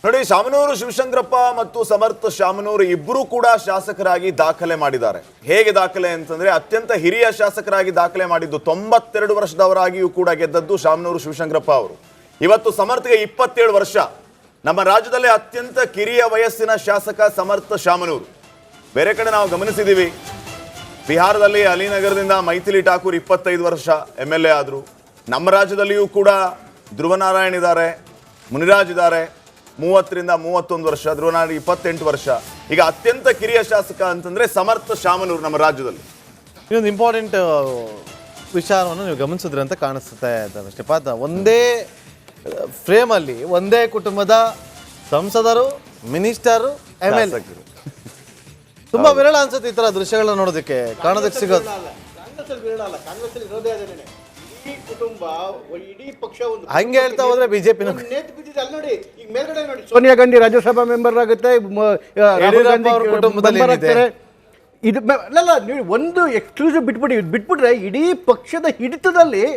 ನೋಡಿ, ಶಾಮನೂರು ಶಿವಶಂಕರಪ್ಪ ಮತ್ತು ಸಮರ್ಥ ಶಾಮನೂರು ಇಬ್ಬರು ಕೂಡ ಶಾಸಕರಾಗಿ ದಾಖಲೆ ಮಾಡಿದ್ದಾರೆ. ಹೇಗೆ ದಾಖಲೆ ಅಂತಂದ್ರೆ, ಅತ್ಯಂತ ಹಿರಿಯ ಶಾಸಕರಾಗಿ ದಾಖಲೆ ಮಾಡಿದ್ದು 92 ವರ್ಷದವರಾಗಿಯೂ ಕೂಡ ಗೆದ್ದದ್ದು ಶಾಮನೂರು ಶಿವಶಂಕರಪ್ಪ ಅವರು. ಇವತ್ತು ಸಮರ್ಥಗೆ 27 ವರ್ಷ. ನಮ್ಮ ರಾಜ್ಯದಲ್ಲೇ ಅತ್ಯಂತ ಕಿರಿಯ ವಯಸ್ಸಿನ ಶಾಸಕ ಸಮರ್ಥ ಶಾಮನೂರು. ಬೇರೆ ಕಡೆ ನಾವು ಗಮನಿಸಿದ್ದೀವಿ, ಬಿಹಾರದಲ್ಲಿ ಅಲಿನಗರದಿಂದ ಮೈಥಿಲಿ ಠಾಕೂರ್ 25 ವರ್ಷ MLA ಆದರು. ನಮ್ಮ ರಾಜ್ಯದಲ್ಲಿಯೂ ಕೂಡ ಧ್ರುವನಾರಾಯಣ್ ಇದ್ದಾರೆ, ಮುನಿರಾಜ್ ಇದ್ದಾರೆ, 30ರಿಂದ 31 ವರ್ಷ, ಧ್ರುವನಾರಾಯಣ್ 28 ವರ್ಷ. ಈಗ ಅತ್ಯಂತ ಕಿರಿಯ ಶಾಸಕ ಅಂತಂದ್ರೆ ಸಮರ್ಥ ಶಾಮನೂರು ನಮ್ಮ ರಾಜ್ಯದಲ್ಲಿ. ಇನ್ನೊಂದು ಇಂಪಾರ್ಟೆಂಟ್ ವಿಚಾರವನ್ನು ನೀವು ಗಮನಿಸಿದ್ರಿ ಅಂತ ಕಾಣಿಸುತ್ತೆ ಶ್ರೀಪಾದ್. ಒಂದೇ ಫ್ರೇಮಲ್ಲಿ ಒಂದೇ ಕುಟುಂಬದ ಸಂಸದರು, ಮಿನಿಸ್ಟರು, MLA ತುಂಬಾ ವಿರಳ ಅನ್ಸುತ್ತೆ ಈ ತರ ದೃಶ್ಯಗಳನ್ನ ನೋಡೋದಕ್ಕೆ, ಕಾಣೋದಕ್ಕೆ ಸಿಗೋದು. ಹಂಗೆ ಹೇಳ್ತಾ ಹೋದ್ರೆ ಬಿಜೆಪಿ ಸೋನಿಯಾ ಗಾಂಧಿ ರಾಜ್ಯಸಭಾ ಮೆಂಬರ್ ಆಗುತ್ತೆ, ಇದು ಅಲ್ಲ. ನೀವು ಒಂದು ಎಕ್ಸ್ಕ್ಲೂಸಿವ್ ಬಿಟ್ಬಿಟ್ರೆ ಇಡೀ ಪಕ್ಷದ ಹಿಡಿತದಲ್ಲಿ,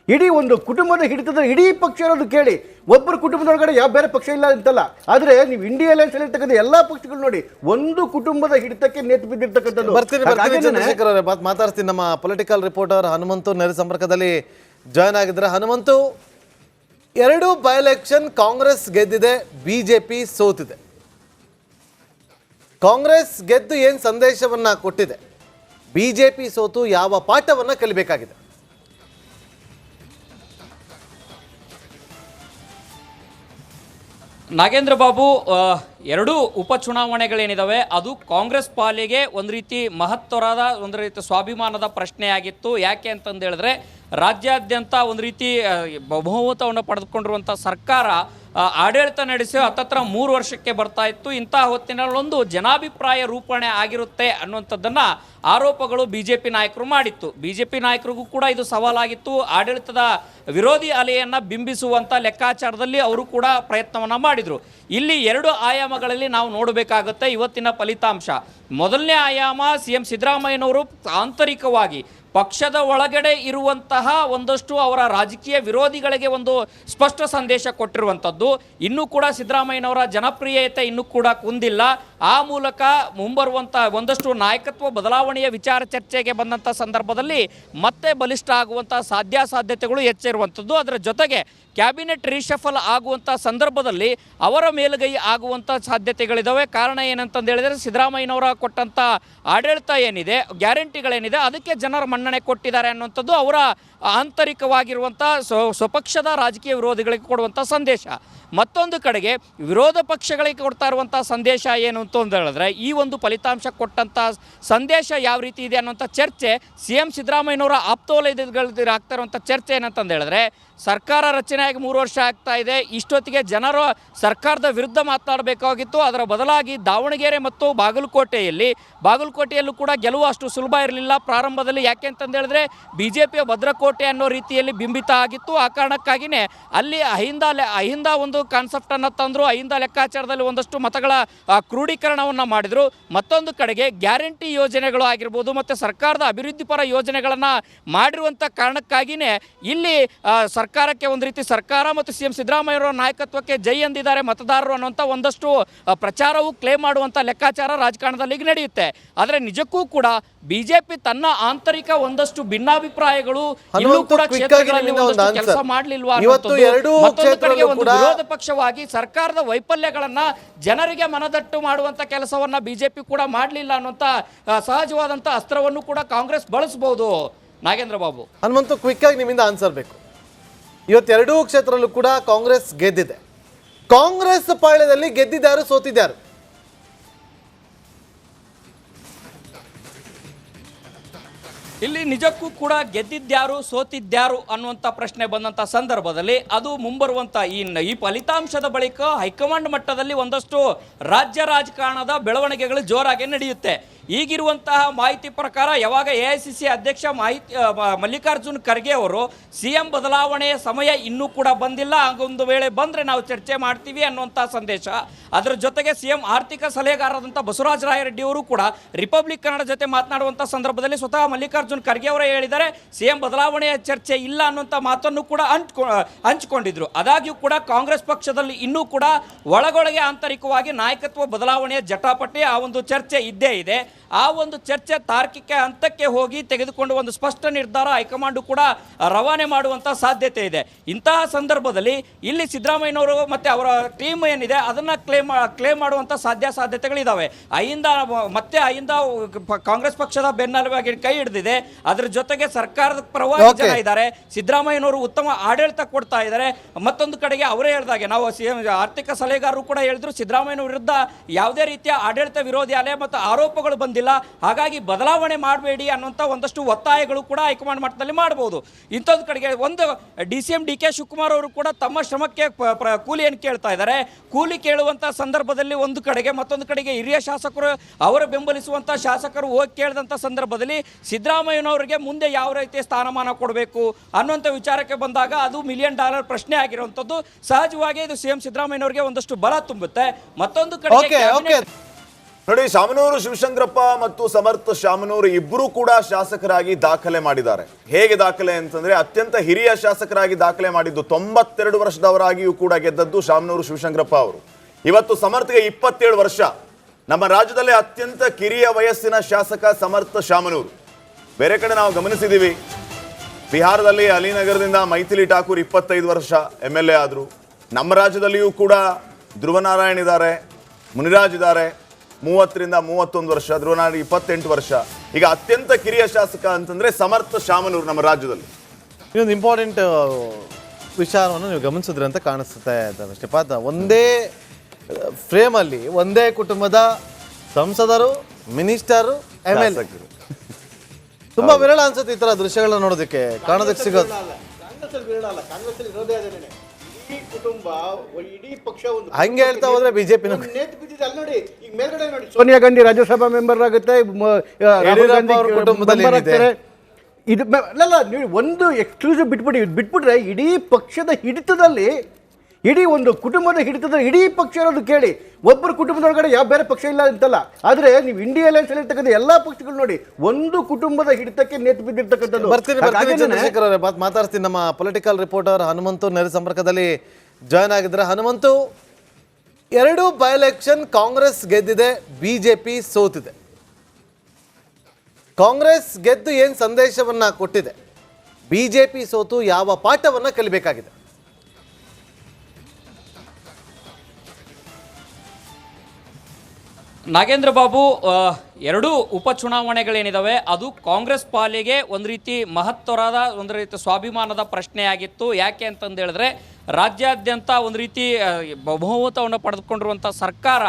ಇಡೀ ಒಂದು ಕುಟುಂಬದ ಹಿಡಿತದಲ್ಲಿ ಇಡೀ ಪಕ್ಷ ಇರೋದು ಕೇಳಿ. ಒಬ್ಬರು ಕುಟುಂಬದೊಳಗಡೆ ಯಾವ ಬೇರೆ ಪಕ್ಷ ಇಲ್ಲ ಅಂತಲ್ಲ, ಆದರೆ ನೀವು ಇಂಡಿಯಾ ಅಲೈನ್ಸ್ ಇರ್ತಕ್ಕಂಥ ಎಲ್ಲಾ ಪಕ್ಷಗಳು ನೋಡಿ, ಒಂದು ಕುಟುಂಬದ ಹಿಡಿತಕ್ಕೆ ನೇತು ಬಿದ್ದಿರ್ತಕ್ಕಂಥದ್ದು. ಮಾತಾಡ್ತೀನಿ. ನಮ್ಮ ಪೊಲಿಟಿಕಲ್ ರಿಪೋರ್ಟರ್ ಹನುಮಂತು ನೇರ ಸಂಪರ್ಕದಲ್ಲಿ ಜಾಯ್ನ್ ಆಗಿದ್ರೆ. ಹನುಮಂತು, 2 ಬೈ ಎಲೆಕ್ಷನ್ ಕಾಂಗ್ರೆಸ್ ಗೆದ್ದಿದೆ, ಬಿಜೆಪಿ ಸೋತಿದೆ. ಕಾಂಗ್ರೆಸ್ ಗೆದ್ದು ಏನ್ ಸಂದೇಶವನ್ನ ಕೊಟ್ಟಿದೆ, ಬಿಜೆಪಿ ಸೋತು ಯಾವ ಪಾಠವನ್ನ ಕಲಿಬೇಕಾಗಿದೆ? ನಾಗೇಂದ್ರ ಬಾಬು, 2 ಉಪಚುನಾವಣೆಗಳೇನಿದಾವೆ ಅದು ಕಾಂಗ್ರೆಸ್ ಪಾಲಿಗೆ ಒಂದು ರೀತಿ ಮಹತ್ತರವಾದ, ಒಂದು ರೀತಿ ಸ್ವಾಭಿಮಾನದ ಪ್ರಶ್ನೆಯಾಗಿತ್ತು. ಯಾಕೆ ಅಂತಂದು ಹೇಳಿದ್ರೆ, ರಾಜ್ಯಾದ್ಯಂತ ಒಂದು ರೀತಿ ಬಹುಮತವನ್ನು ಪಡೆದುಕೊಂಡಿರುವಂಥ ಸರ್ಕಾರ ಆಡಳಿತ ನಡೆಸಿ ಹತ್ತತ್ರ 3 ವರ್ಷಕ್ಕೆ ಬರ್ತಾ ಇತ್ತು. ಇಂತಹ ಹೊತ್ತಿನಲ್ಲೊಂದು ಜನಾಭಿಪ್ರಾಯ ರೂಪಣೆ ಆಗಿರುತ್ತೆ ಅನ್ನುವಂಥದ್ದನ್ನು ಆರೋಪಗಳು BJP ನಾಯಕರು ಮಾಡಿತ್ತು. BJP ನಾಯಕರಿಗೂ ಕೂಡ ಇದು ಸವಾಲಾಗಿತ್ತು. ಆಡಳಿತದ ವಿರೋಧಿ ಅಲೆಯನ್ನು ಬಿಂಬಿಸುವಂಥ ಲೆಕ್ಕಾಚಾರದಲ್ಲಿ ಅವರು ಕೂಡ ಪ್ರಯತ್ನವನ್ನು ಮಾಡಿದರು. ಇಲ್ಲಿ 2 ಆಯಾಮಗಳಲ್ಲಿ ನಾವು ನೋಡಬೇಕಾಗುತ್ತೆ ಇವತ್ತಿನ ಫಲಿತಾಂಶ. ಮೊದಲನೇ ಆಯಾಮ, CM ಸಿದ್ದರಾಮಯ್ಯನವರು ಆಂತರಿಕವಾಗಿ ಪಕ್ಷದ ಒಳಗಡೆ ಇರುವಂತಹ ಒಂದಷ್ಟು ಅವರ ರಾಜಕೀಯ ವಿರೋಧಿಗಳಿಗೆ ಒಂದು ಸ್ಪಷ್ಟ ಸಂದೇಶ ಕೊಟ್ಟಿರುವಂಥದ್ದು. ಇನ್ನೂ ಕೂಡ ಸಿದ್ದರಾಮಯ್ಯನವರ ಜನಪ್ರಿಯತೆ ಇನ್ನೂ ಕೂಡ ಕುಂದಿಲ್ಲ. ಆ ಮೂಲಕ ಮುಂಬರುವಂಥ ಒಂದಷ್ಟು ನಾಯಕತ್ವ ಬದಲಾವಣೆಯ ವಿಚಾರ ಚರ್ಚೆಗೆ ಬಂದಂಥ ಸಂದರ್ಭದಲ್ಲಿ ಮತ್ತೆ ಬಲಿಷ್ಠ ಆಗುವಂಥ ಸಾಧ್ಯತೆಗಳು ಹೆಚ್ಚಿರುವಂಥದ್ದು. ಅದರ ಜೊತೆಗೆ ಕ್ಯಾಬಿನೆಟ್ ರೀಶಫಲ್ ಆಗುವಂಥ ಸಂದರ್ಭದಲ್ಲಿ ಅವರ ಮೇಲುಗೈ ಆಗುವಂಥ ಸಾಧ್ಯತೆಗಳಿದ್ದಾವೆ. ಕಾರಣ ಏನಂತಂದು ಹೇಳಿದರೆ, ಸಿದ್ದರಾಮಯ್ಯನವರ ಕೊಟ್ಟಂಥ ಆಡಳಿತ ಏನಿದೆ, ಗ್ಯಾರಂಟಿಗಳೇನಿದೆ, ಅದಕ್ಕೆ ಜನರ ಮನ್ನಣೆ ಕೊಟ್ಟಿದ್ದಾರೆ ಅನ್ನುವಂಥದ್ದು ಅವರ ಆಂತರಿಕವಾಗಿರುವಂಥ ಸ್ವಪಕ್ಷದ ರಾಜಕೀಯ ವಿರೋಧಿಗಳಿಗೆ ಕೊಡುವಂಥ ಸಂದೇಶ. ಮತ್ತೊಂದು ಕಡೆಗೆ ವಿರೋಧ ಪಕ್ಷಗಳಿಗೆ ಕೊಡ್ತಾ ಇರುವಂಥ ಸಂದೇಶ ಏನು ಅಂತ ಹೇಳಿದ್ರೆ, ಈ ಒಂದು ಫಲಿತಾಂಶ ಕೊಟ್ಟಂಥ ಸಂದೇಶ ಯಾವ ರೀತಿ ಇದೆ ಅನ್ನುವಂಥ ಚರ್ಚೆ CM ಸಿದ್ದರಾಮಯ್ಯನವರ ಆಪ್ತೋಲಯದಲ್ಲಿ ಆಗ್ತಾ ಇರುವಂಥ ಚರ್ಚೆ ಏನಂತಂದು ಹೇಳಿದ್ರೆ, ಸರ್ಕಾರ ರಚನೆಯಾಗಿ 3 ವರ್ಷ ಆಗ್ತಾ ಇದೆ. ಇಷ್ಟೊತ್ತಿಗೆ ಜನರು ಸರ್ಕಾರದ ವಿರುದ್ಧ ಮಾತನಾಡಬೇಕಾಗಿತ್ತು. ಅದರ ಬದಲಾಗಿ ದಾವಣಗೆರೆ ಮತ್ತು ಬಾಗಲಕೋಟೆಯಲ್ಲೂ ಕೂಡ ಗೆಲುವು ಅಷ್ಟು ಸುಲಭ ಇರಲಿಲ್ಲ ಪ್ರಾರಂಭದಲ್ಲಿ. ಯಾಕೆ ಅಂತಂದು ಹೇಳಿದ್ರೆ, BJPಯ ಭದ್ರಕೋಟೆ ಅನ್ನೋ ರೀತಿಯಲ್ಲಿ ಬಿಂಬಿತ ಆಗಿತ್ತು. ಆ ಕಾರಣಕ್ಕಾಗಿಯೇ ಅಲ್ಲಿ ಅಹಿಂದ ಒಂದು ಕಾನ್ಸೆಪ್ಟನ್ನು ತಂದರು. ಅಹಿಂದ ಲೆಕ್ಕಾಚಾರದಲ್ಲಿ ಒಂದಷ್ಟು ಮತಗಳ ಕ್ರೋಢೀಕರಣವನ್ನು ಮಾಡಿದರು. ಮತ್ತೊಂದು ಕಡೆಗೆ ಗ್ಯಾರಂಟಿ ಯೋಜನೆಗಳು ಆಗಿರ್ಬೋದು ಮತ್ತು ಸರ್ಕಾರದ ಅಭಿವೃದ್ಧಿಪರ ಯೋಜನೆಗಳನ್ನು ಮಾಡಿರುವಂಥ ಕಾರಣಕ್ಕಾಗಿಯೇ ಇಲ್ಲಿ ಸರ್ಕಾರಕ್ಕೆ ಒಂದು ರೀತಿ ಸರ್ಕಾರ ಮತ್ತು CM ಸಿದ್ದರಾಮಯ್ಯರ ನಾಯಕತ್ವಕ್ಕೆ ಜೈ ಎಂದಿದ್ದಾರೆ ಮತದಾರರು ಅನ್ನುವಂಥ ಒಂದಷ್ಟು ಪ್ರಚಾರವು ಕ್ಲೇಮ್ ಮಾಡುವಂಥ ಲೆಕ್ಕಾಚಾರ ರಾಜಕಾರಣದಲ್ಲಿ ನಡೆಯುತ್ತೆ. ಆದರೆ ನಿಜಕ್ಕೂ ಕೂಡ BJP ತನ್ನ ಆಂತರಿಕ ಒಂದಷ್ಟು ಭಿನ್ನಾಭಿಪ್ರಾಯಗಳು ಇನ್ನೂ ಕೂಡ ಕ್ಷೇತ್ರಗಳಲ್ಲಿ ಕೆಲಸ ಮಾಡಲಿಲ್ವಾ, ವಿರೋಧ ಪಕ್ಷವಾಗಿ ಸರ್ಕಾರದ ವೈಫಲ್ಯಗಳನ್ನ ಜನರಿಗೆ ಮನದಟ್ಟು ಮಾಡುವಂತ ಕೆಲಸವನ್ನ BJP ಕೂಡ ಮಾಡಲಿಲ್ಲ ಅನ್ನುವಂಥ ಸಹಜವಾದಂಥ ಅಸ್ತ್ರವನ್ನು ಕೂಡ ಕಾಂಗ್ರೆಸ್ ಬಳಸಬಹುದು. ನಾಗೇಂದ್ರ ಬಾಬು, ಹನುಮಂತು, ಕ್ವಿಕ್ ಆಗಿ ನಿಮ್ಮಿಂದ ಆನ್ಸರ್ ಬೇಕು. ಇವತ್ತು 2 ಕ್ಷೇತ್ರದಲ್ಲೂ ಕೂಡ ಕಾಂಗ್ರೆಸ್ ಗೆದ್ದಿದೆ. ಕಾಂಗ್ರೆಸ್ ಪಾಳ್ಯದಲ್ಲಿ ಗೆದ್ದಿದ್ದಾರು, ಸೋತಿದ್ದಾರು? ಇಲ್ಲಿ ನಿಜಕ್ಕೂ ಕೂಡ ಗೆದ್ದಿದ್ಯಾರು ಸೋತಿದ್ಯಾರು ಅನ್ನುವಂಥ ಪ್ರಶ್ನೆ ಬಂದಂಥ ಸಂದರ್ಭದಲ್ಲಿ ಅದು ಮುಂಬರುವಂಥ ಈ ಫಲಿತಾಂಶದ ಬಳಿಕ ಹೈಕಮಾಂಡ್ ಮಟ್ಟದಲ್ಲಿ ಒಂದಷ್ಟು ರಾಜ್ಯ ರಾಜಕಾರಣದ ಬೆಳವಣಿಗೆಗಳು ಜೋರಾಗಿ ನಡೆಯುತ್ತೆ. ಈಗಿರುವಂತಹ ಮಾಹಿತಿ ಪ್ರಕಾರ ಯಾವಾಗ AICC ಅಧ್ಯಕ್ಷ ಮಲ್ಲಿಕಾರ್ಜುನ್ ಖರ್ಗೆ ಅವರು CM ಬದಲಾವಣೆಯ ಸಮಯ ಇನ್ನೂ ಕೂಡ ಬಂದಿಲ್ಲ, ಹಾಗೊಂದು ವೇಳೆ ಬಂದರೆ ನಾವು ಚರ್ಚೆ ಮಾಡ್ತೀವಿ ಅನ್ನುವಂಥ ಸಂದೇಶ. ಅದರ ಜೊತೆಗೆ CM ಆರ್ಥಿಕ ಸಲಹೆಗಾರರಾದಂಥ ಬಸವರಾಜ ರಾಯರೆಡ್ಡಿ ಅವರು ಕೂಡ ರಿಪಬ್ಲಿಕ್ ಕನ್ನಡ ಜೊತೆ ಮಾತನಾಡುವಂಥ ಸಂದರ್ಭದಲ್ಲಿ ಸ್ವತಃ ಮಲ್ಲಿಕಾರ್ಜುನ್ ಖರ್ಗೆ ಅವರೇ ಹೇಳಿದ್ದಾರೆ CM ಬದಲಾವಣೆಯ ಚರ್ಚೆ ಇಲ್ಲ ಅನ್ನುವಂಥ ಮಾತನ್ನು ಕೂಡ ಹಂಚಿಕೊಂಡಿದ್ರು. ಆದಾಗ್ಯೂ ಕೂಡ ಕಾಂಗ್ರೆಸ್ ಪಕ್ಷದಲ್ಲಿ ಇನ್ನೂ ಕೂಡ ಒಳಗೊಳಗೆ ಆಂತರಿಕವಾಗಿ ನಾಯಕತ್ವ ಬದಲಾವಣೆಯ ಜಟಾಪಟಿ ಆ ಒಂದು ಚರ್ಚೆ ಇದ್ದೇ ಇದೆ. ಆ ಒಂದು ಚರ್ಚೆ ತಾರ್ಕಿಕ ಹಂತಕ್ಕೆ ಹೋಗಿ ತೆಗೆದುಕೊಂಡು ಒಂದು ಸ್ಪಷ್ಟ ನಿರ್ಧಾರ ಹೈಕಮಾಂಡ್ ಕೂಡ ರವಾನೆ ಮಾಡುವಂಥ ಸಾಧ್ಯತೆ ಇದೆ. ಇಂತಹ ಸಂದರ್ಭದಲ್ಲಿ ಇಲ್ಲಿ ಸಿದ್ದರಾಮಯ್ಯನವರು ಮತ್ತು ಅವರ ಟೀಮ್ ಏನಿದೆ ಅದನ್ನು ಕ್ಲೇಮ್ ಮಾಡುವಂಥ ಸಾಧ್ಯತೆಗಳಿದ್ದಾವೆ. ಅಹಿಂದ ಕಾಂಗ್ರೆಸ್ ಪಕ್ಷದ ಬೆನ್ನೆಲುಬಾಗಿ ಕೈ ಹಿಡಿದಿದೆ. ಅದರ ಜೊತೆಗೆ ಸರ್ಕಾರದ ಪರವಾಗಿ ಜನ ಇದ್ದಾರೆ. ಸಿದ್ದರಾಮಯ್ಯನವರು ಉತ್ತಮ ಆಡಳಿತ ಕೊಡ್ತಾ ಇದ್ದಾರೆ. ಮತ್ತೊಂದು ಕಡೆಗೆ ಅವರೇ ಹೇಳಿದಾಗೆ ನಾವು ಆರ್ಥಿಕ ಸಲಹೆಗಾರರು ಕೂಡ ಹೇಳಿದ್ರು ಸಿದ್ದರಾಮಯ್ಯನ ವಿರುದ್ಧ ಯಾವುದೇ ರೀತಿಯ ಆಡಳಿತ ವಿರೋಧಿ ಅಲೆ ಮತ್ತು ಆರೋಪಗಳು ಬಂದಿಲ್ಲ, ಹಾಗಾಗಿ ಬದಲಾವಣೆ ಮಾಡಬೇಡಿ ಅನ್ನುವಂಥ ಒಂದಷ್ಟು ಒತ್ತಾಯಗಳು ಕೂಡ ಹೈಕಮಾಂಡ್ ಮಟ್ಟದಲ್ಲಿ ಮಾಡಬಹುದು. ಇಂಥದ್ದು ಕಡೆಗೆ ಒಂದು DCM DK ಶಿವಕುಮಾರ್ ಅವರು ಕೂಡ ತಮ್ಮ ಶ್ರಮಕ್ಕೆ ಕೂಲಿಯನ್ನು ಕೇಳ್ತಾ ಇದ್ದಾರೆ. ಕೂಲಿ ಕೇಳುವಂಥ ಸಂದರ್ಭದಲ್ಲಿ ಒಂದು ಕಡೆಗೆ, ಮತ್ತೊಂದು ಕಡೆಗೆ ಹಿರಿಯ ಶಾಸಕರು ಅವರು ಬೆಂಬಲಿಸುವಂಥ ಶಾಸಕರು ಹೋಗಿ ಕೇಳಿದಂಥ ಸಂದರ್ಭದಲ್ಲಿ ಸಿದ್ದರಾಮಯ್ಯನವರಿಗೆ ಮುಂದೆ ಯಾವ ರೀತಿಯ ಸ್ಥಾನಮಾನ ಕೊಡಬೇಕು ಅನ್ನುವಂಥ ವಿಚಾರಕ್ಕೆ ಬಂದಾಗ ಅದು $1 ಮಿಲಿಯನ್ ಪ್ರಶ್ನೆ ಆಗಿರುವಂಥದ್ದು. ಸಹಜವಾಗಿ ಇದು CM ಸಿದ್ದರಾಮಯ್ಯನವರಿಗೆ ಒಂದಷ್ಟು ಬಲ ತುಂಬುತ್ತೆ. ಮತ್ತೊಂದು ಕಡೆಗೆ ನೋಡಿ, ಶಾಮನೂರು ಶಿವಶಂಕರಪ್ಪ ಮತ್ತು ಸಮರ್ಥ ಶಾಮನೂರು ಇಬ್ಬರು ಕೂಡ ಶಾಸಕರಾಗಿ ದಾಖಲೆ ಮಾಡಿದ್ದಾರೆ. ಹೇಗೆ ದಾಖಲೆ ಅಂತಂದ್ರೆ ಅತ್ಯಂತ ಹಿರಿಯ ಶಾಸಕರಾಗಿ ದಾಖಲೆ ಮಾಡಿದ್ದು 92 ವರ್ಷದವರಾಗಿಯೂ ಕೂಡ ಗೆದ್ದದ್ದು ಶಾಮನೂರು ಶಿವಶಂಕರಪ್ಪ ಅವರು. ಇವತ್ತು ಸಮರ್ಥಗೆ 27 ವರ್ಷ. ನಮ್ಮ ರಾಜ್ಯದಲ್ಲೇ ಅತ್ಯಂತ ಕಿರಿಯ ವಯಸ್ಸಿನ ಶಾಸಕ ಸಮರ್ಥ ಶಾಮನೂರು. ಬೇರೆ ಕಡೆ ನಾವು ಗಮನಿಸಿದ್ದೀವಿ, ಬಿಹಾರದಲ್ಲಿ ಅಲಿನಗರದಿಂದ ಮೈಥಿಲಿ ಠಾಕೂರ್ 25 ವರ್ಷ MLA ಆದರು. ನಮ್ಮ ರಾಜ್ಯದಲ್ಲಿಯೂ ಕೂಡ ಧ್ರುವನಾರಾಯಣ್ ಇದ್ದಾರೆ, ಮುನಿರಾಜ್ ಇದ್ದಾರೆ, 30 ರಿಂದ 31 ವರ್ಷ, ಧ್ರುವನಾರಾಯಣ್ 28 ವರ್ಷ. ಈಗ ಅತ್ಯಂತ ಕಿರಿಯ ಶಾಸಕ ಅಂತಂದ್ರೆ ಸಮರ್ಥ ಶಾಮನೂರು ನಮ್ಮ ರಾಜ್ಯದಲ್ಲಿ. ಇನ್ನೊಂದು ಇಂಪಾರ್ಟೆಂಟ್ ವಿಚಾರವನ್ನು ನೀವು ಗಮನಿಸಿದ್ರೆ ಅಂತ ಕಾಣಿಸುತ್ತೆ ಶ್ರೀಪಾದ್. ಒಂದೇ ಫ್ರೇಮಲ್ಲಿ ಒಂದೇ ಕುಟುಂಬದ ಸಂಸದರು, ಮಿನಿಸ್ಟರು, MLA ತುಂಬಾ ವಿರಳ ಅನ್ಸುತ್ತೆ ಈ ತರ ದೃಶ್ಯಗಳನ್ನ ನೋಡೋದಕ್ಕೆ, ಕಾಣೋದಕ್ಕೆ ಸಿಗೋದು. ಹಂಗೆ ಹೇಳ್ತಾ ಹೋದ್ರೆ ಬಿಜೆಪಿ ಸೋನಿಯಾ ಗಾಂಧಿ ರಾಜ್ಯಸಭಾ ಮೆಂಬರ್ ಆಗುತ್ತೆ, ಇದು ನೀವು ಒಂದು ಎಕ್ಸ್ಕ್ಲೂಸಿವ್ ಬಿಟ್ಬಿಟ್ರೆ ಇಡೀ ಪಕ್ಷದ ಹಿಡಿತದಲ್ಲಿ, ಇಡೀ ಒಂದು ಕುಟುಂಬದ ಹಿಡಿತದಲ್ಲಿ ಇಡೀ ಪಕ್ಷ ಇರೋದು ಕೇಳಿ. ಒಬ್ಬರು ಕುಟುಂಬದೊಳಗಡೆ ಯಾವ ಬೇರೆ ಪಕ್ಷ ಇಲ್ಲ ಅಂತಲ್ಲ, ಆದರೆ ನೀವು ಇಂಡಿಯಾ ಅಲೈನ್ಸ್ ಇರ್ತಕ್ಕಂಥ ಎಲ್ಲಾ ಪಕ್ಷಗಳು ನೋಡಿ ಒಂದು ಕುಟುಂಬದ ಹಿಡಿತಕ್ಕೆ ನೇತು ಬಿದ್ದಿರ್ತಕ್ಕಂಥದ್ದು. ಮಾತಾಡ್ತೀನಿ. ನಮ್ಮ ಪೊಲಿಟಿಕಲ್ ರಿಪೋರ್ಟರ್ ಹನುಮಂತು ನೆರೆ ಸಂಪರ್ಕದಲ್ಲಿ ಜಾಯ್ನ್ ಆಗಿದ್ರೆ. ಹನುಮಂತು, 2 ಬೈ ಎಲೆಕ್ಷನ್ ಕಾಂಗ್ರೆಸ್ ಗೆದ್ದಿದೆ, ಬಿಜೆಪಿ ಸೋತಿದೆ. ಕಾಂಗ್ರೆಸ್ ಗೆದ್ದು ಏನು ಸಂದೇಶವನ್ನ ಕೊಟ್ಟಿದೆ, ಬಿಜೆಪಿ ಸೋತು ಯಾವ ಪಾಠವನ್ನ ಕಲಿಬೇಕಾಗಿದೆ? ನಾಗೇಂದ್ರ ಬಾಬು, 2 ಉಪಚುನಾವಣೆಗಳೇನಿದಾವೆ ಅದು ಕಾಂಗ್ರೆಸ್ ಪಾಲಿಗೆ ಒಂದು ರೀತಿ ಮಹತ್ತರವಾದ ಒಂದು ರೀತಿ ಸ್ವಾಭಿಮಾನದ ಪ್ರಶ್ನೆಯಾಗಿತ್ತು. ಯಾಕೆ ಅಂತಂದು ಹೇಳಿದ್ರೆ ರಾಜ್ಯಾದ್ಯಂತ ಒಂದು ರೀತಿ ಬಹುಮತವನ್ನು ಪಡೆದುಕೊಂಡಿರುವಂಥ ಸರ್ಕಾರ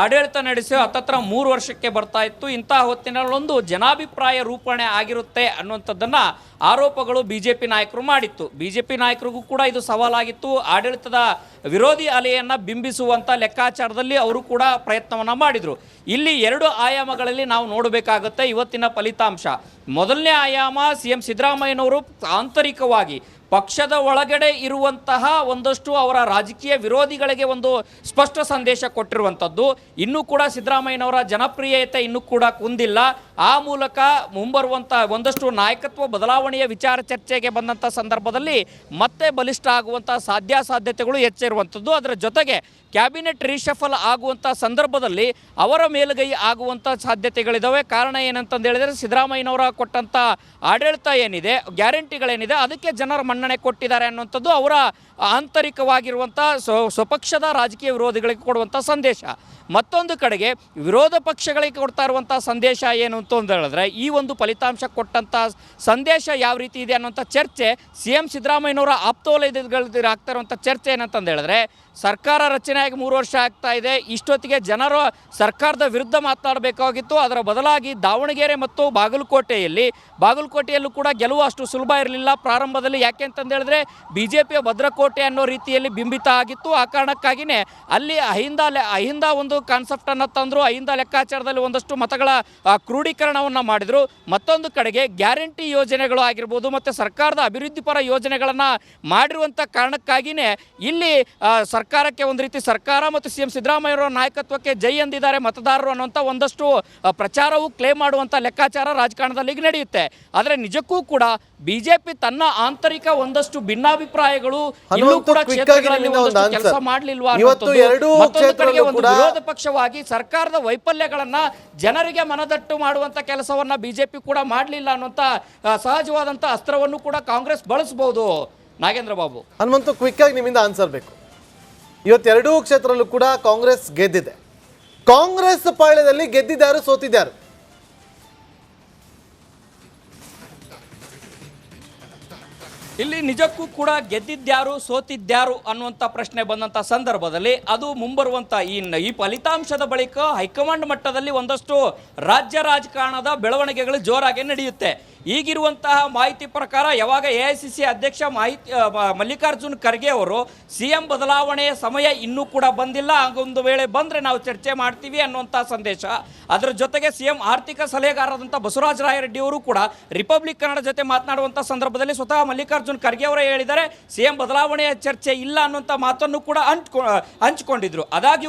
ಆಡಳಿತ ನಡೆಸಿ ಹತ್ತತ್ರ 3 ವರ್ಷಕ್ಕೆ ಬರ್ತಾ ಇತ್ತು. ಇಂತಹ ಹೊತ್ತಿನಲ್ಲೊಂದು ಜನಾಭಿಪ್ರಾಯ ರೂಪಣೆ ಆಗಿರುತ್ತೆ ಅನ್ನುವಂಥದ್ದನ್ನು ಆರೋಪಗಳು BJP ನಾಯಕರು ಮಾಡಿತ್ತು. BJP ನಾಯಕರಿಗೂ ಕೂಡ ಇದು ಸವಾಲಾಗಿತ್ತು. ಆಡಳಿತದ ವಿರೋಧಿ ಅಲೆಯನ್ನು ಬಿಂಬಿಸುವಂಥ ಲೆಕ್ಕಾಚಾರದಲ್ಲಿ ಅವರು ಕೂಡ ಪ್ರಯತ್ನವನ್ನು ಮಾಡಿದರು. ಇಲ್ಲಿ 2 ಆಯಾಮಗಳಲ್ಲಿ ನಾವು ನೋಡಬೇಕಾಗುತ್ತೆ ಇವತ್ತಿನ ಫಲಿತಾಂಶ. ಮೊದಲನೇ ಆಯಾಮ CM ಸಿದ್ದರಾಮಯ್ಯನವರು ಆಂತರಿಕವಾಗಿ ಪಕ್ಷದ ಒಳಗಡೆ ಇರುವಂತಹ ಒಂದಷ್ಟು ಅವರ ರಾಜಕೀಯ ವಿರೋಧಿಗಳಿಗೆ ಒಂದು ಸ್ಪಷ್ಟ ಸಂದೇಶ ಕೊಟ್ಟಿರುವಂಥದ್ದು. ಇನ್ನೂ ಕೂಡ ಸಿದ್ದರಾಮಯ್ಯನವರ ಜನಪ್ರಿಯತೆ ಇನ್ನೂ ಕೂಡ ಕುಂದಿಲ್ಲ. ಆ ಮೂಲಕ ಮುಂಬರುವಂಥ ಒಂದಷ್ಟು ನಾಯಕತ್ವ ಬದಲಾವಣೆಯ ವಿಚಾರ ಚರ್ಚೆಗೆ ಬಂದಂಥ ಸಂದರ್ಭದಲ್ಲಿ ಮತ್ತೆ ಬಲಿಷ್ಠ ಆಗುವಂಥ ಸಾಧ್ಯತೆಗಳು ಹೆಚ್ಚಿರುವಂಥದ್ದು. ಅದರ ಜೊತೆಗೆ ಕ್ಯಾಬಿನೆಟ್ ರೀಶಫಲ್ ಆಗುವಂಥ ಸಂದರ್ಭದಲ್ಲಿ ಅವರ ಮೇಲುಗೈ ಆಗುವಂಥ ಸಾಧ್ಯತೆಗಳಿದ್ದಾವೆ. ಕಾರಣ ಏನಂತಂದು ಹೇಳಿದರೆ ಸಿದ್ದರಾಮಯ್ಯನವರ ಕೊಟ್ಟಂಥ ಆಡಳಿತ ಏನಿದೆ, ಗ್ಯಾರಂಟಿಗಳೇನಿದೆ, ಅದಕ್ಕೆ ಜನರ ಮನ್ನಣೆ ಕೊಟ್ಟಿದ್ದಾರೆ ಅನ್ನುವಂಥದ್ದು ಅವರ ಆಂತರಿಕವಾಗಿರುವಂಥ ಸ್ವಪಕ್ಷದ ರಾಜಕೀಯ ವಿರೋಧಿಗಳಿಗೆ ಕೊಡುವಂಥ ಸಂದೇಶ. ಮತ್ತೊಂದು ಕಡೆಗೆ ವಿರೋಧ ಪಕ್ಷಗಳಿಗೆ ಕೊಡ್ತಾ ಇರುವಂಥ ಸಂದೇಶ ಏನು ಅಂತ ಹೇಳಿದ್ರೆ ಈ ಒಂದು ಫಲಿತಾಂಶ ಕೊಟ್ಟಂಥ ಸಂದೇಶ ಯಾವ ರೀತಿ ಇದೆ ಅನ್ನೋಂಥ ಚರ್ಚೆ CM ಸಿದ್ದರಾಮಯ್ಯನವರ ಆಪ್ತವಲಯದಲ್ಲಿ ಆಗ್ತಾ ಇರುವಂಥ ಚರ್ಚೆ ಏನಂತಂದು ಹೇಳಿದ್ರೆ ಸರ್ಕಾರ ರಚನೆಯಾಗಿ 3 ವರ್ಷ ಆಗ್ತಾ ಇದೆ. ಇಷ್ಟೊತ್ತಿಗೆ ಜನರು ಸರ್ಕಾರದ ವಿರುದ್ಧ ಮಾತನಾಡಬೇಕಾಗಿತ್ತು. ಅದರ ಬದಲಾಗಿ ದಾವಣಗೆರೆ ಮತ್ತು ಬಾಗಲಕೋಟೆಯಲ್ಲೂ ಕೂಡ ಗೆಲುವು ಅಷ್ಟು ಸುಲಭ ಇರಲಿಲ್ಲ ಪ್ರಾರಂಭದಲ್ಲಿ. ಯಾಕೆ ಅಂತಂದು ಹೇಳಿದ್ರೆ BJPಯ ಭದ್ರಕೋಟೆ ಅನ್ನೋ ರೀತಿಯಲ್ಲಿ ಬಿಂಬಿತ ಆಗಿತ್ತು. ಆ ಕಾರಣಕ್ಕಾಗಿಯೇ ಅಲ್ಲಿ ಅಹಿಂದ ಒಂದು ಕಾನ್ಸೆಪ್ಟನ್ನು ತಂದರು. ಅಹಿಂದ ಲೆಕ್ಕಾಚಾರದಲ್ಲಿ ಒಂದಷ್ಟು ಮತಗಳ ಕ್ರೋಢೀಕರಣವನ್ನು ಮಾಡಿದರು. ಮತ್ತೊಂದು ಕಡೆಗೆ ಗ್ಯಾರಂಟಿ ಯೋಜನೆಗಳು ಆಗಿರ್ಬೋದು ಮತ್ತು ಸರ್ಕಾರದ ಅಭಿವೃದ್ಧಿಪರ ಯೋಜನೆಗಳನ್ನು ಮಾಡಿರುವಂಥ ಕಾರಣಕ್ಕಾಗಿಯೇ ಇಲ್ಲಿ ಸರ್ಕಾರಕ್ಕೆ ಒಂದು ರೀತಿ ಸರ್ಕಾರ ಮತ್ತು CM ಸಿದ್ದರಾಮಯ್ಯವರ ನಾಯಕತ್ವಕ್ಕೆ ಜೈ ಎಂದಿದ್ದಾರೆ ಮತದಾರರು ಅನ್ನುವಂಥ ಒಂದಷ್ಟು ಪ್ರಚಾರವು ಕ್ಲೇಮ್ ಮಾಡುವಂಥ ಲೆಕ್ಕಾಚಾರ ರಾಜಕಾರಣದಲ್ಲಿ ಈಗ ನಡೆಯುತ್ತೆ. ಆದರೆ ನಿಜಕ್ಕೂ ಕೂಡ BJP ತನ್ನ ಆಂತರಿಕ ಒಂದಷ್ಟು ಭಿನ್ನಾಭಿಪ್ರಾಯಗಳು ಇನ್ನೂ ಕೂಡ ಕ್ಷೇತ್ರಗಳಲ್ಲಿ ಒಂದಷ್ಟು ಕೆಲಸ ಮಾಡಲಿಲ್ವಾ ಅನ್ನೋದು, ಮತ್ತೊಂದು ಕಡೆಗೆ ಒಂದು ವಿರೋಧ ಪಕ್ಷವಾಗಿ ಸರ್ಕಾರದ ವೈಫಲ್ಯಗಳನ್ನ ಜನರಿಗೆ ಮನದಟ್ಟು ಮಾಡುವಂತ ಕೆಲಸವನ್ನ BJP ಕೂಡ ಮಾಡಲಿಲ್ಲ ಅನ್ನುವಂತ ಸಹಜವಾದಂತ ಅಸ್ತ್ರವನ್ನು ಕೂಡ ಕಾಂಗ್ರೆಸ್ ಬಳಸಬಹುದು. ನಾಗೇಂದ್ರ ಬಾಬು. ಹನುಮಂತು, ಕ್ವಿಕ್ ಆಗಿ ನಿಮ್ಮಿಂದ ಆನ್ಸರ್ ಬೇಕು. ಇವತ್ತು ಎರಡೂ ಕ್ಷೇತ್ರದಲ್ಲೂ ಕೂಡ ಕಾಂಗ್ರೆಸ್ ಗೆದ್ದಿದೆ. ಕಾಂಗ್ರೆಸ್ ಪಾಳ್ಯದಲ್ಲಿ ಗೆದ್ದಿದ್ದಾರು, ಸೋತಿದ್ದಾರು? ಇಲ್ಲಿ ನಿಜಕ್ಕೂ ಕೂಡ ಗೆದ್ದಿದ್ಯಾರು ಸೋತಿದ್ಯಾರು ಅನ್ನುವಂಥ ಪ್ರಶ್ನೆ ಬಂದಂಥ ಸಂದರ್ಭದಲ್ಲಿ ಅದು ಮುಂಬರುವಂಥ ಈ ಫಲಿತಾಂಶದ ಬಳಿಕ ಹೈಕಮಾಂಡ್ ಮಟ್ಟದಲ್ಲಿ ಒಂದಷ್ಟು ರಾಜ್ಯ ರಾಜಕಾರಣದ ಬೆಳವಣಿಗೆಗಳು ಜೋರಾಗಿ ನಡೆಯುತ್ತೆ. ಈಗಿರುವಂತಹ ಮಾಹಿತಿ ಪ್ರಕಾರ ಯಾವಾಗ AICC ಅಧ್ಯಕ್ಷ ಮಲ್ಲಿಕಾರ್ಜುನ್ ಖರ್ಗೆ ಅವರು CM ಬದಲಾವಣೆಯ ಸಮಯ ಇನ್ನೂ ಕೂಡ ಬಂದಿಲ್ಲ, ಹಾಗೊಂದು ವೇಳೆ ಬಂದರೆ ನಾವು ಚರ್ಚೆ ಮಾಡ್ತೀವಿ ಅನ್ನುವಂಥ ಸಂದೇಶ. ಅದರ ಜೊತೆಗೆ CM ಆರ್ಥಿಕ ಸಲಹೆಗಾರರಾದಂಥ ಬಸವರಾಜ ರಾಯರೆಡ್ಡಿ ಅವರು ಕೂಡ ರಿಪಬ್ಲಿಕ್ ಕನ್ನಡ ಜೊತೆ ಮಾತನಾಡುವಂಥ ಸಂದರ್ಭದಲ್ಲಿ ಸ್ವತಃ ಮಲ್ಲಿಕಾರ್ಜುನ್ ಖರ್ಗೆ ಅವರೇ ಹೇಳಿದ್ದಾರೆ CM ಬದಲಾವಣೆಯ ಚರ್ಚೆ ಇಲ್ಲ ಅನ್ನುವಂಥ ಮಾತನ್ನು ಕೂಡ ಹಂಚಿಕೊಂಡಿದ್ರು. ಆದಾಗ್ಯೂ